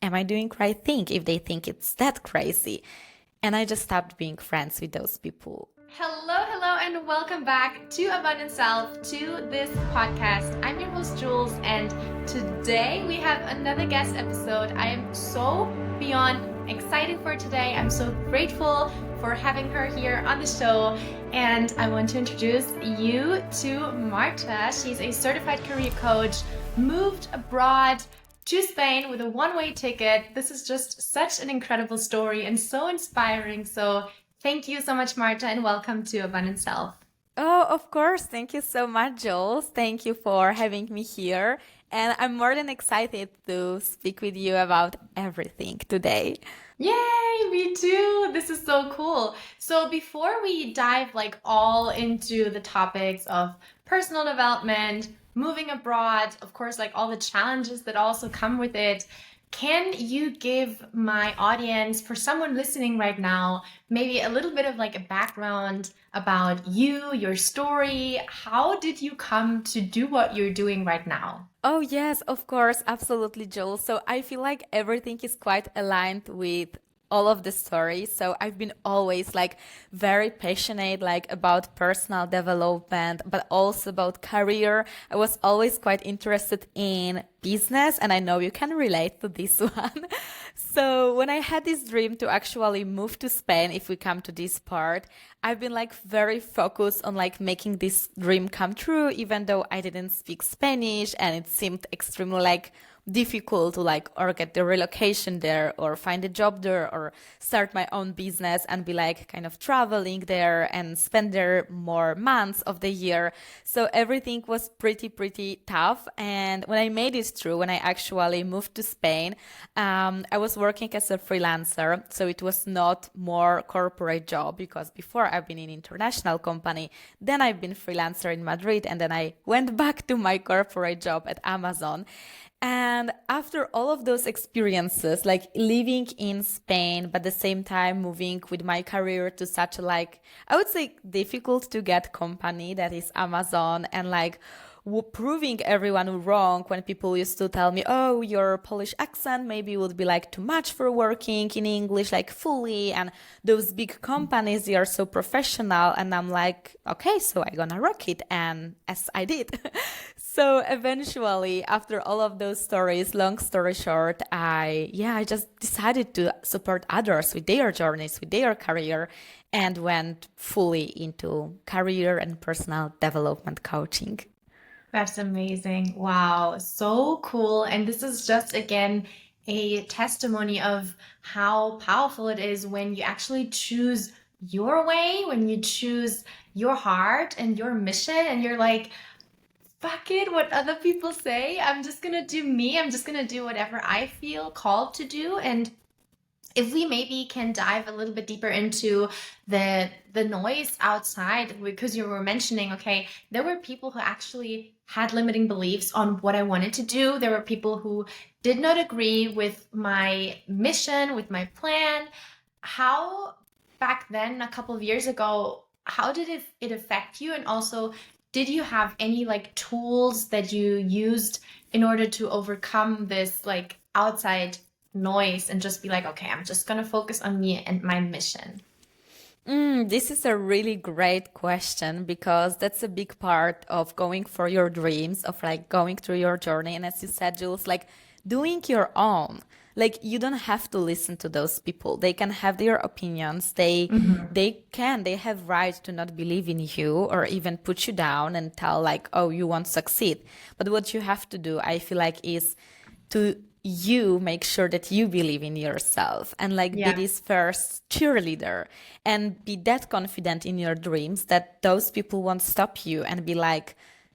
am I doing right thing if they think it's that crazy? And I just stopped being friends with those people. Hello, and welcome back to Abundant Self, to this podcast. I'm your host, Jules, and today we have another guest episode. I am so beyond excited for today. I'm so grateful for having her here on the show, and I want to introduce you to Marta. She's a certified career coach, moved abroad to Spain with a one-way ticket. This is just such an incredible story and so inspiring. So thank you so much, Marta, and welcome to Abundant Self. Oh, of course. Thank you so much, Jules. Thank you for having me here. And I'm more than excited to speak with you about everything today. Yay, me too. This is so cool. So before we dive all into the topics of personal development, moving abroad, of course, all the challenges that also come with it, can you give my audience, for someone listening right now, maybe a little bit of a background about you, your story? How did you come to do what you're doing right now? Oh, yes, of course. Absolutely, Joel. So I feel like everything is quite aligned with all of the stories. So I've been always very passionate about personal development, but also about career. I was always quite interested in business, and I know you can relate to this one. So when I had this dream to actually move to Spain, if we come to this part, I've been very focused on making this dream come true, even though I didn't speak Spanish and it seemed extremely difficult to or get the relocation there or find a job there or start my own business and be kind of traveling there and spend there more months of the year. So everything was pretty tough. And when I made it through, when I actually moved to Spain, I was working as a freelancer. So it was not more corporate job, because before I've been in international company, then I've been freelancer in Madrid, and then I went back to my corporate job at Amazon. And after all of those experiences, living in Spain, but at the same time moving with my career to such I would say difficult to get company that is Amazon, and proving everyone wrong when people used to tell me, oh, your Polish accent maybe would be too much for working in English fully, and those big companies, they are so professional. And I'm okay, so I'm gonna rock it. And as I did. So eventually, after all of those stories, long story short, I just decided to support others with their journeys, with their career, and went fully into career and personal development coaching. That's amazing. Wow, so cool. And this is just, again, a testimony of how powerful it is when you actually choose your way, when you choose your heart and your mission, and you're fuck it, what other people say. I'm just gonna do me. I'm just gonna do whatever I feel called to do. And if we maybe can dive a little bit deeper into the noise outside, because you were mentioning, okay, there were people who actually had limiting beliefs on what I wanted to do. There were people who did not agree with my mission, with my plan. How, back then, a couple of years ago, how did it affect you? And also, did you have any tools that you used in order to overcome this outside noise and just be okay, I'm just gonna focus on me and my mission? This is a really great question, because that's a big part of going for your dreams, of going through your journey. And as you said, Jules, doing your own. You don't have to listen to those people. They can have their opinions. They have right to not believe in you or even put you down and tell oh, you won't succeed. But what you have to do, I feel is to you make sure that you believe in yourself and be this first cheerleader and be that confident in your dreams that those people won't stop you and be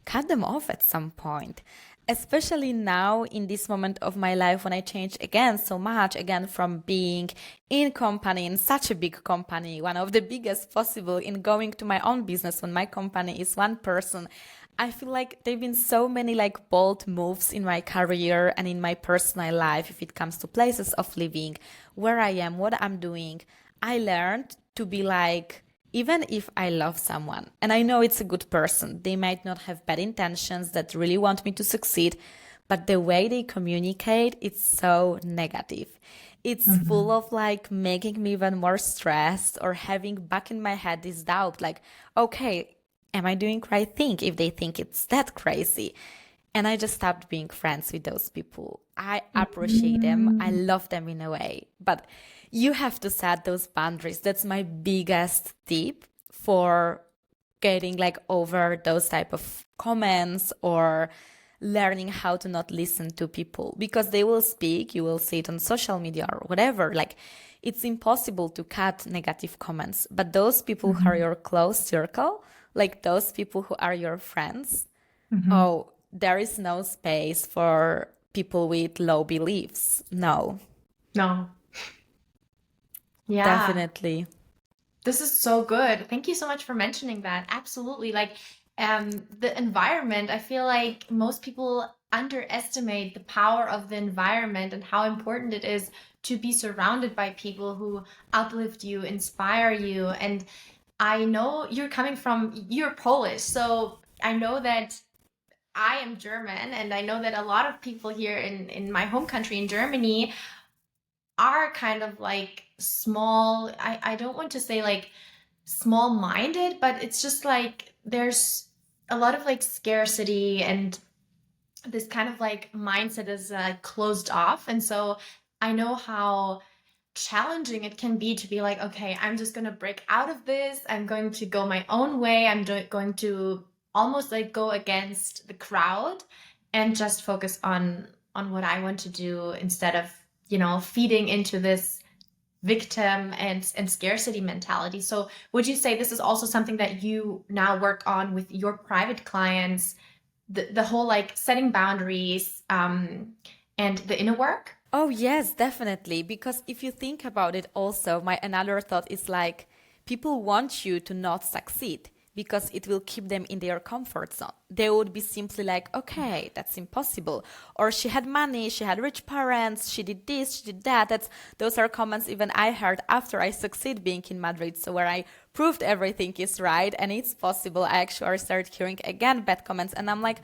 cut them off at some point. Especially now in this moment of my life when I changed again so much, again from being in company, in such a big company, one of the biggest possible, in going to my own business when my company is one person. I feel there've been so many bold moves in my career and in my personal life if it comes to places of living, where I am, what I'm doing. I learned to be even if I love someone and I know it's a good person, they might not have bad intentions that really want me to succeed, but the way they communicate, it's so negative. It's full Mhm. of like making me even more stressed or having back in my head this doubt like, okay, am I doing right thing if they think it's that crazy? And I just stopped being friends with those people. I appreciate them. I Mm. love them in a way, but you have to set those boundaries. That's my biggest tip for getting like over those type of comments or learning how to not listen to people because they will speak, you will see it on social media or whatever. Like it's impossible to cut negative comments, but those people who are Mhm. your close circle, like those people who are your friends, Mhm. oh, there is no space for people with low beliefs. No, No. Yeah. definitely. This is so good. Thank you so much for mentioning that. Absolutely. Like the environment, I feel like most people underestimate the power of the environment and how important it is to be surrounded by people who uplift you, inspire you. And I know you're Polish, so I know that I am German, and I know that a lot of people here in my home country in Germany are kind of like small. I don't want to say like small minded, but it's just like there's a lot of like scarcity and this kind of like mindset is closed off. And so I know how challenging it can be to be like, okay, I'm just going to break out of this. I'm going to go my own way. Going to almost like go against the crowd and just focus on what I want to do instead of, feeding into this victim and scarcity mentality. So would you say this is also something that you now work on with your private clients, the whole like setting boundaries and the inner work? Oh, yes, definitely. Because if you think about it, also, my another thought is like people want you to not succeed because it will keep them in their comfort zone. They would be simply like, okay, that's impossible. Or she had money, she had rich parents, she did this, she did that. Those are comments even I heard after I succeed being in Madrid. So where I proved everything is right and it's possible, I actually started hearing again bad comments, and I'm like,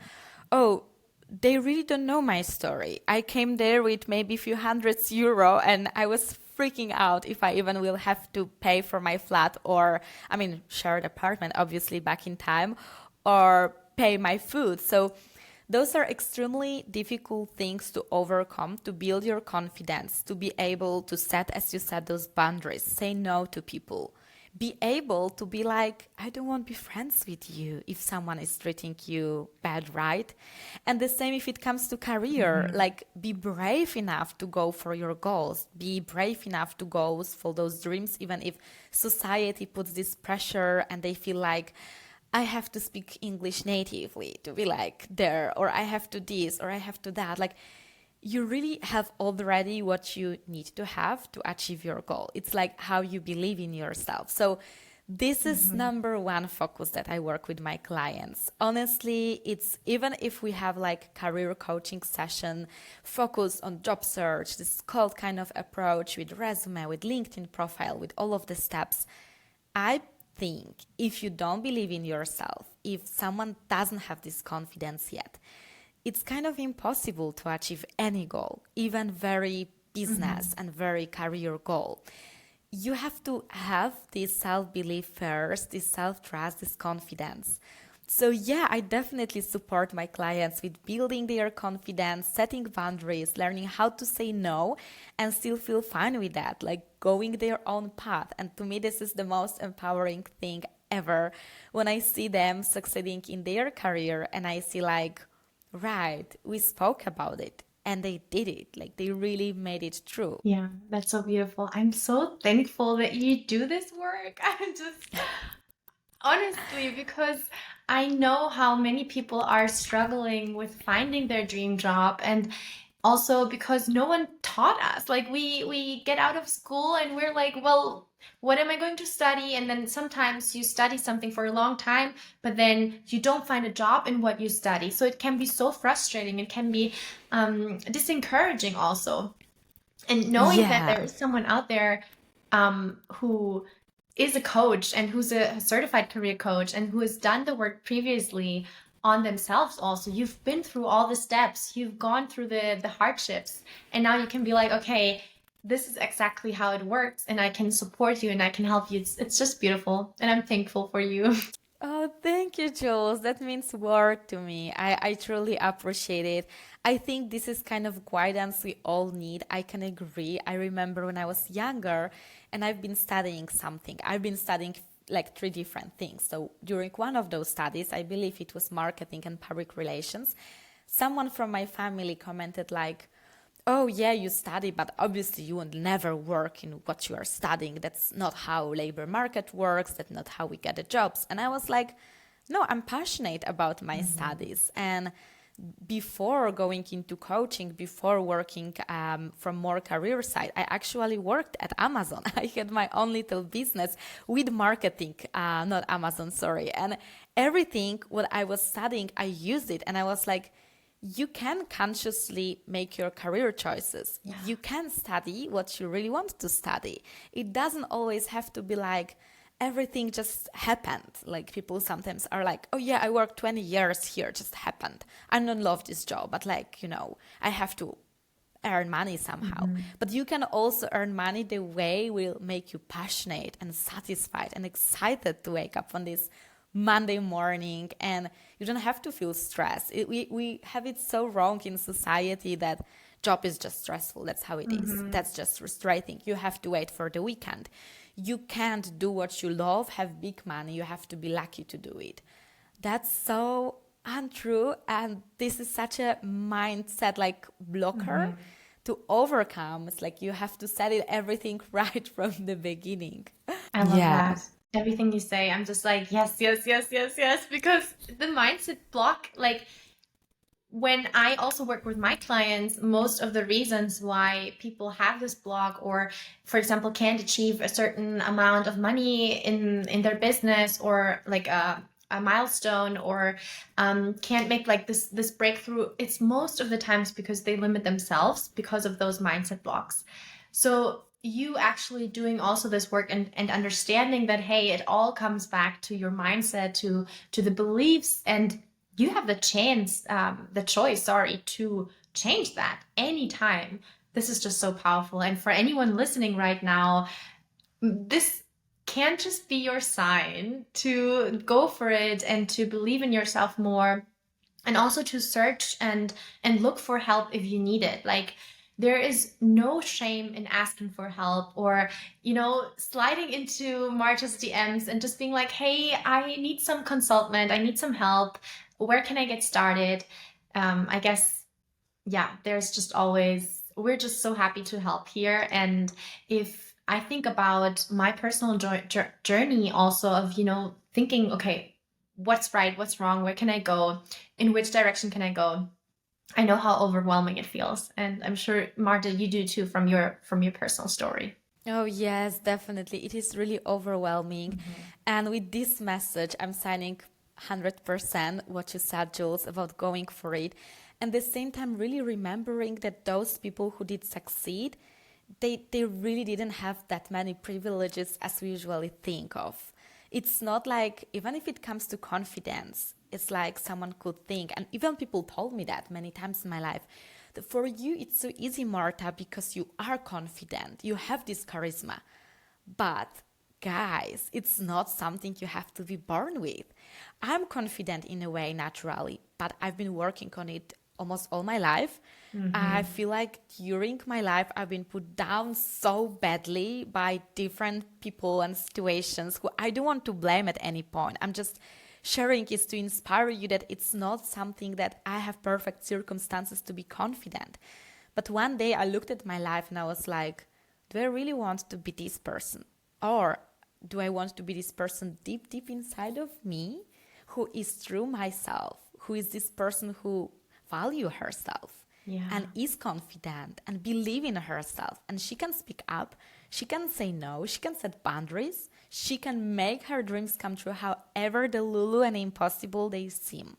oh, they really don't know my story. I came there with maybe a few hundreds euro and I was freaking out if I even will have to pay for my flat or, I mean, shared apartment, obviously back in time, or pay my food. So those are extremely difficult things to overcome, to build your confidence, to be able to set, as you said, those boundaries, say no to people, be able to be like, I don't want to be friends with you if someone is treating you bad, right? And the same if it comes to career, Mhm. like be brave enough to go for your goals, be brave enough to go for those dreams, even if society puts this pressure and they feel like, I have to speak English natively to be like there, or I have to this, or I have to that. Like, you really have already what you need to have to achieve your goal. It's like how you believe in yourself. So, this is Mhm. number one focus that I work with my clients. Honestly, it's even if we have like career coaching session, focus on job search, this cold kind of approach with resume, with LinkedIn profile, with all of the steps. I think if you don't believe in yourself, if someone doesn't have this confidence yet, it's kind of impossible to achieve any goal, even very business Mhm. and very career goal. You have to have this self belief first, this self trust, this confidence. So, yeah, I definitely support my clients with building their confidence, setting boundaries, learning how to say no, and still feel fine with that, like going their own path. And to me, this is the most empowering thing ever when I see them succeeding in their career and I see, like, right, we spoke about it and they did it. Like, they really made it true. Yeah, that's so beautiful. I'm so thankful that you do this work. I'm just honestly, because I know how many people are struggling with finding their dream job, and also because no one taught us. Like we get out of school and we're like, well, what am I going to study? And then sometimes you study something for a long time, but then you don't find a job in what you study. So it can be so frustrating. It can be disencouraging also. And knowing that Yeah. there is someone out there who is a coach and who's a certified career coach and who has done the work previously, on themselves also. You've been through all the steps, you've gone through the hardships, and now you can be like, okay, this is exactly how it works, and I can support you and I can help you. It's just beautiful, and I'm thankful for you. Oh, thank you, Jules. That means word to me. I truly appreciate it. I think this is kind of guidance we all need. I can agree. I remember when I was younger and I've been studying something. I've been studying like three different things. So during one of those studies, I believe it was marketing and public relations, someone from my family commented like, oh yeah, you study, but obviously you will never work in what you are studying. That's not how labor market works. That's not how we get the jobs. And I was like, no, I'm passionate about my Mhm. studies. And before going into coaching, before working from more career side, I actually worked at Amazon. I had my own little business with marketing, not Amazon, sorry. And everything what I was studying, I used it. And I was like, you can consciously make your career choices. Yeah. You can study what you really want to study. It doesn't always have to be like everything just happened. Like people sometimes are like, oh yeah, I worked 20 years here, just happened. I don't love this job, but like, I have to earn money somehow. Mhm. But you can also earn money the way will make you passionate and satisfied and excited to wake up on this Monday morning, and you don't have to feel stressed. We have it so wrong in society that job is just stressful. That's how it is. Mhm. That's just frustrating. You have to wait for the weekend. You can't do what you love, have big money. You have to be lucky to do it. That's so untrue. And this is such a mindset like blocker Mhm. to overcome. It's like you have to set it everything right from the beginning. I love Yeah. that. Everything you say, I'm just like, yes, yes, yes, yes, yes, because the mindset block, like when I also work with my clients, most of the reasons why people have this block or, for example, can't achieve a certain amount of money in their business or like a milestone or can't make like this breakthrough, it's most of the times because they limit themselves because of those mindset blocks. So you actually doing also this work and understanding that, hey, it all comes back to your mindset, to the beliefs, and you have the chance, the choice, sorry, to change that anytime. This is just so powerful. And for anyone listening right now, this can just be your sign to go for it and to believe in yourself more, and also to search and look for help if you need it. Like there is no shame in asking for help or sliding into Marta's DMs and just being like, hey, I need some consultant, I need some help, where can I get started? I guess, yeah, there's just always, we're just so happy to help here. And if I think about my personal journey also of, thinking, okay, what's right, what's wrong, where can I go, in which direction can I go? I know how overwhelming it feels. And I'm sure, Marta, you do too from your personal story. Oh, yes, definitely. It is really overwhelming. Mhm. And with this message, I'm signing 100% what you said, Jules, about going for it. And at the same time, really remembering that those people who did succeed, they really didn't have that many privileges as we usually think of. It's not like, even if it comes to confidence, it's like someone could think, and even people told me that many times in my life, that for you it's so easy, Marta, because you are confident, you have this charisma. But guys, it's not something you have to be born with. I'm confident in a way naturally, but I've been working on it almost all my life. I Mhm. feel like during my life, I've been put down so badly by different people and situations who I don't want to blame at any point. I'm just sharing is to inspire you that it's not something that I have perfect circumstances to be confident. But one day I looked at my life and I was like, do I really want to be this person? Or do I want to be this person deep, deep inside of me who is true myself, who is this person who value herself and Yeah. is confident and believe in herself, and she can speak up, she can say no, she can set boundaries, she can make her dreams come true however the lulu and impossible they seem.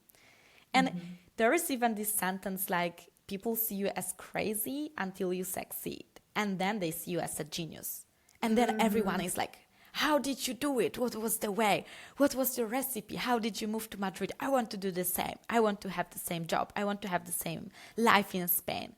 And Mhm. there is even this sentence like, people see you as crazy until you succeed, and then they see you as a genius. And then everyone Mhm. is like, How did you do it? What was the way? What was your recipe? How did you move to Madrid? I want to do the same. I want to have the same job. I want to have the same life in Spain.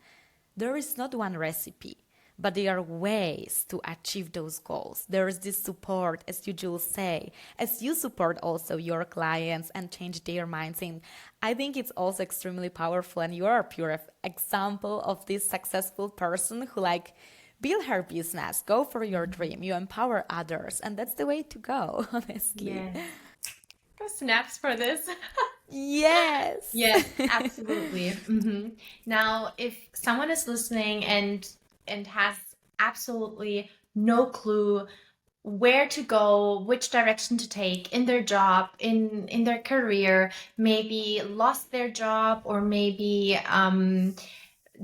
There is not one recipe, but there are ways to achieve those goals. There is this support, as you Jules say, as you support also your clients and change their minds. And I think it's also extremely powerful. And you are a pure example of this successful person who like build her business, go for your dream, you empower others, and that's the way to go, honestly. Yes. Snaps for this. Yes. Yes, absolutely. Now, if someone is listening and has absolutely no clue where to go, which direction to take in their job, in their career, maybe lost their job, or maybe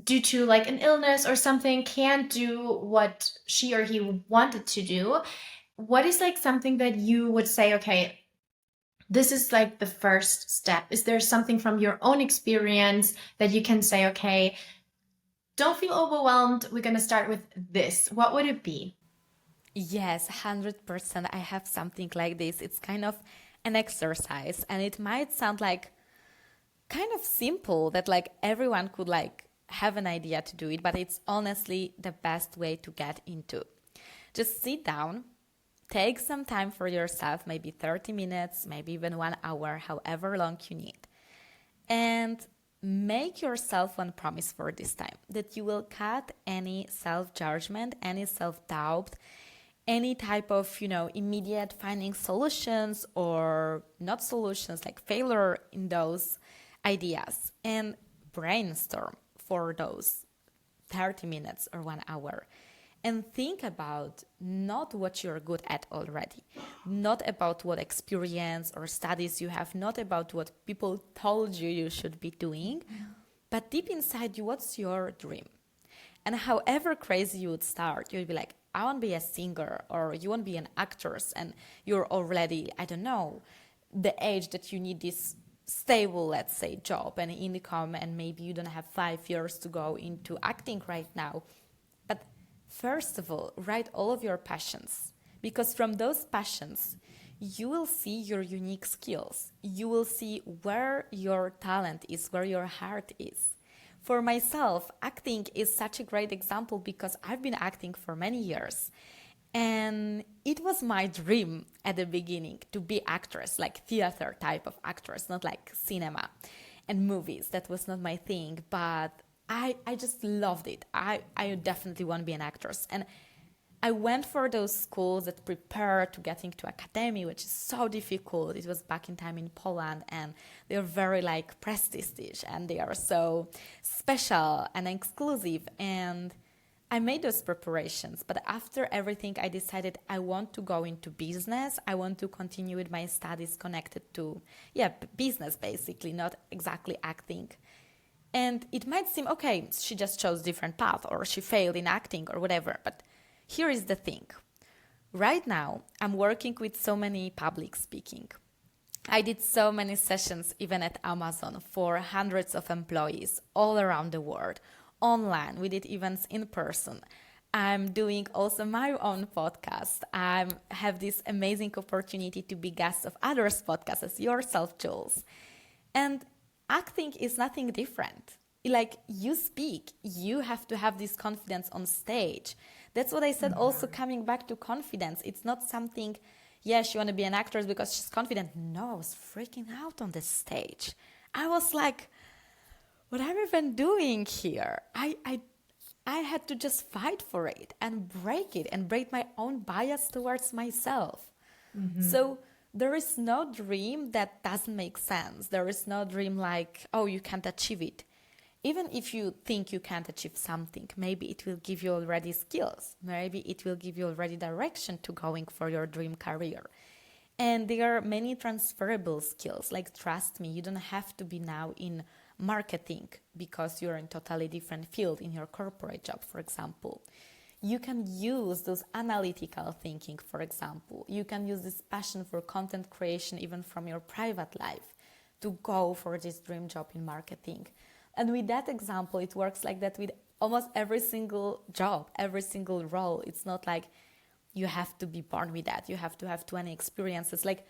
due to like an illness or something, can't do what she or he wanted to do, what is like something that you would say, okay, this is like the first step? Is there something from your own experience that you can say, okay, don't feel overwhelmed, we're going to start with this? What would it be? Yes, 100%. I have something like this. It's kind of an exercise, and it might sound like kind of simple that like everyone could like have an idea to do it, but it's honestly the best way to get into. Just sit down, take some time for yourself, maybe 30 minutes, maybe even 1 hour, however long you need. And make yourself one promise for this time that you will cut any self judgment, any self doubt, any type of, immediate finding solutions or not solutions, like failure in those ideas, and brainstorm for those 30 minutes or 1 hour, and think about not what you're good at already, not about what experience or studies you have, not about what people told you you should be doing, but deep inside you, what's your dream? And however crazy you would start, you'd be like, I want to be a singer, or you want to be an actress, and you're already, I don't know, the age that you need this stable, let's say, job and income, and maybe you don't have 5 years to go into acting right now. But first of all, write all of your passions, because from those passions, you will see your unique skills. You will see where your talent is, where your heart is. For myself, acting is such a great example because I've been acting for many years. And it was my dream at the beginning to be actress, like theater type of actress, not like cinema and movies. That was not my thing, but I just loved it. I definitely want to be an actress. And I went for those schools that prepare to getting to academy, which is so difficult. It was back in time in Poland, and they're very like prestige, and they are so special and exclusive. And I made those preparations, but after everything, I decided I want to go into business. I want to continue with my studies connected to, business basically, not exactly acting. And it might seem, okay, she just chose different path, or she failed in acting or whatever, but here is the thing. Right now, I'm working with so many public speaking. I did so many sessions, even at Amazon, for hundreds of employees all around the world, online. We did events in person. I'm doing also my own podcast. I have this amazing opportunity to be guest of others' podcasts as yourself, Jules. And acting is nothing different. Like you speak, you have to have this confidence on stage. That's what I said, also coming back to confidence. It's not something, she want to be an actress because she's confident. No, I was freaking out on the stage. I was like, what am I even doing here? I had to just fight for it and break my own bias towards myself. So there is no dream that doesn't make sense. There is no dream like, oh, you can't achieve it. Even if you think you can't achieve something, maybe it will give you already skills. Maybe it will give you already direction to going for your dream career. And there are many transferable skills. Like, trust me, you don't have to be now in marketing because you're in totally different field in your corporate job, for example. You can use those analytical thinking, for example. You can use this passion for content creation even from your private life to go for this dream job in marketing. And with that example, it works like that with almost every single job, every single role. It's not like you have to be born with that. You have to have 20 experiences. Like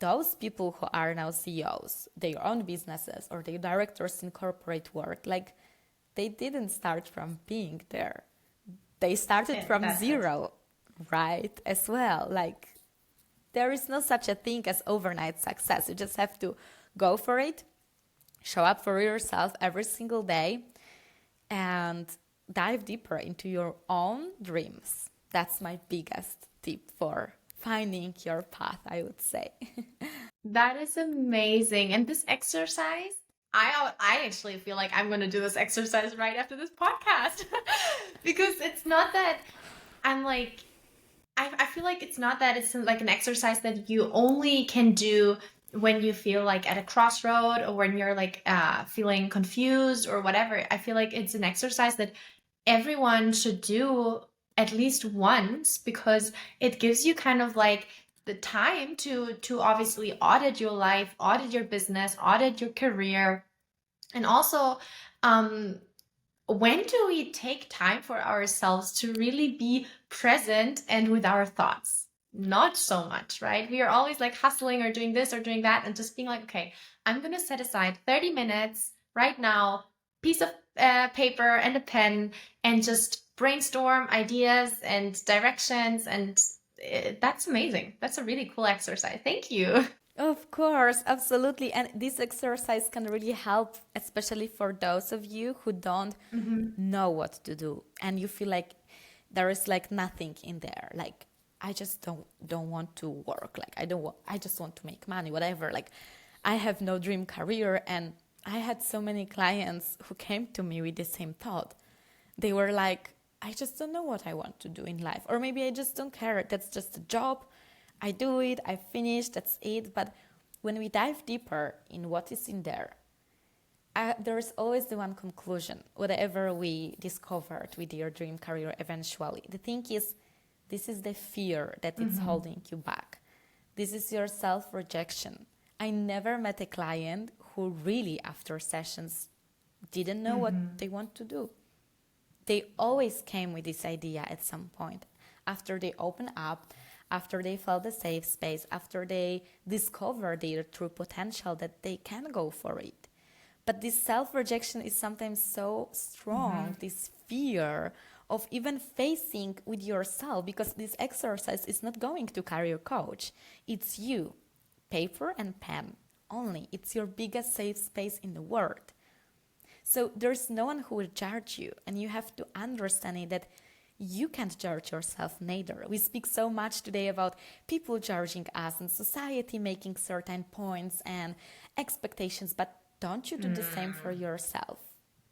those people who are now CEOs, their own businesses, or their directors in corporate work, like they didn't start from being there. They started Yeah, from that's it. zero, right? As well. Like there is no such a thing as overnight success. You just have to go for it, show up for yourself every single day, and dive deeper into your own dreams. That's my biggest tip for finding your path, I would say. That is amazing. And this exercise, I actually feel like I'm going to do this exercise right after this podcast because it's not that I'm like I feel like it's not that it's like an exercise that you only can do when you feel like at a crossroad or when you're like feeling confused or whatever. I feel like it's an exercise that everyone should do at least once because it gives you kind of like the time to obviously audit your life, audit your business, audit your career, and also um when do we take time for ourselves to really be present and with our thoughts? Not so much, right? We are always like hustling or doing this or doing that and just being like, okay, I'm going to set aside 30 minutes right now, piece of paper and a pen, and just brainstorm ideas and directions. And that's amazing. That's a really cool exercise. Thank you. Of course, absolutely. And this exercise can really help, especially for those of you who don't Mhm. know what to do and you feel like there is like nothing in there. Like I just don't want to work. Like I just want to make money, whatever. Like I have no dream career, and I had so many clients who came to me with the same thought. They were like, I just don't know what I want to do in life. Or maybe I just don't care. That's just a job. I do it, I finish, that's it. But when we dive deeper in what is in there, there's always the one conclusion, whatever we discovered with your dream career eventually. The thing is, this is the fear that it's Mhm. holding you back. This is your self rejection. I never met a client who really, after sessions, didn't know what Mhm. they want to do. They always came with this idea at some point. After they open up, after they felt a safe space, after they discover their true potential, that they can go for it. But this self rejection is sometimes so strong, Mhm. this fear of even facing with yourself, because this exercise is not going to career coach. It's you, paper and pen only. It's your biggest safe space in the world. So there's no one who will judge you, and you have to understand it that you can't judge yourself neither. We speak so much today about people judging us and society making certain points and expectations, but don't you do the same for Mm. yourself?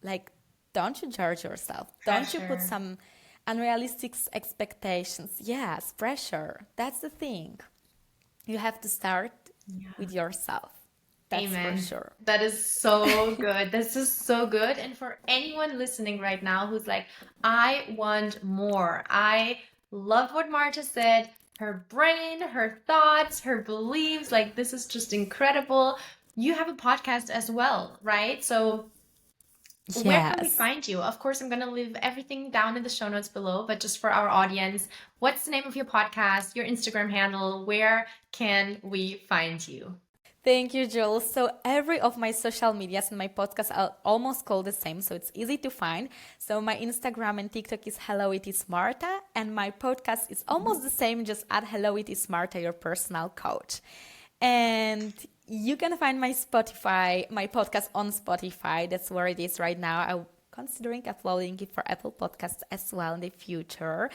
Like, don't you judge yourself? Don't you put Pressure. some unrealistic expectations? Yes, pressure. That's the thing. You have to start Yeah. with yourself. That's for Amen. sure. That is so good. This is so good. And for anyone listening right now who's like, I want more. I love what Marta said. Her brain, her thoughts, her beliefs, like this is just incredible. You have a podcast as well, right? So where can we Yes. find you? Of course, I'm going to leave everything down in the show notes below, but just for our audience, what's the name of your podcast, your Instagram handle? Where can we find you? Thank you, Jules. So every of my social medias and my podcasts are almost called the same, so it's easy to find. So my Instagram and TikTok is Hello It Is Marta, and my podcast is almost the same. Just add Hello It Is Marta, your personal coach. And you can find my podcast on Spotify. That's where it is right now. I'm considering uploading it for Apple Podcasts as well in the future.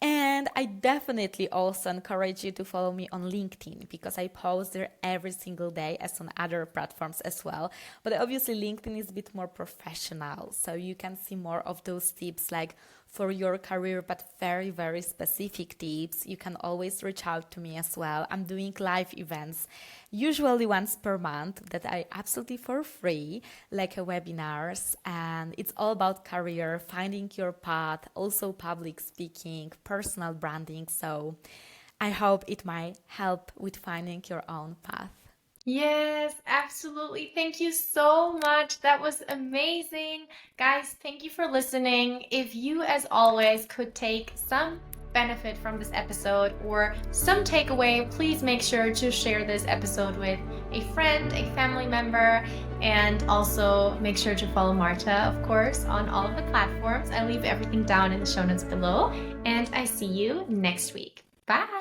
And I definitely also encourage you to follow me on LinkedIn because I post there every single day as on other platforms as well. But obviously, LinkedIn is a bit more professional. So you can see more of those tips like for your career, but very, very specific tips. You can always reach out to me as well. I'm doing live events, usually once per month, that I absolutely for free, like webinars. And it's all about career, finding your path, also public speaking, personal branding. So I hope it might help with finding your own path. Yes, absolutely. Thank you so much. That was amazing. Guys, thank you for listening. If you, as always, could take some benefit from this episode or some takeaway, please make sure to share this episode with a friend, a family member, and also make sure to follow Marta, of course, on all of the platforms. I leave everything down in the show notes below, and I see you next week. Bye!